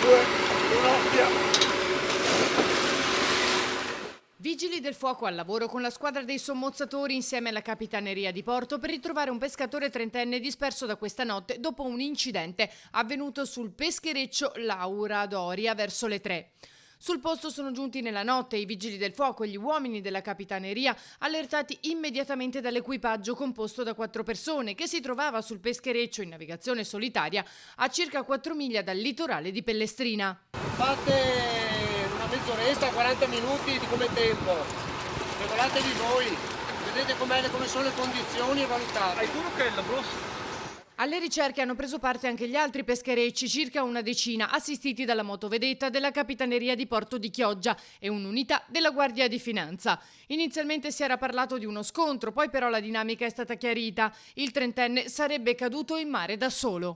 2, 1, via. Vigili del fuoco al lavoro con la squadra dei sommozzatori insieme alla Capitaneria di Porto per ritrovare un pescatore trentenne disperso da questa notte dopo un incidente avvenuto sul peschereccio Laura Doria verso le 3. Sul posto sono giunti nella notte i vigili del fuoco e gli uomini della Capitaneria, allertati immediatamente dall'equipaggio composto da 4 persone che si trovava sul peschereccio in navigazione solitaria a circa 4 miglia dal litorale di Pellestrina. Fate una mezz'oretta, 40 minuti di come tempo. Regolatevi voi. Vedete come sono le condizioni e valutate. Hai tu che la brossa? Alle ricerche hanno preso parte anche gli altri pescherecci, circa una decina, assistiti dalla motovedetta della Capitaneria di Porto di Chioggia e un'unità della Guardia di Finanza. Inizialmente si era parlato di uno scontro, poi però la dinamica è stata chiarita. Il trentenne sarebbe caduto in mare da solo.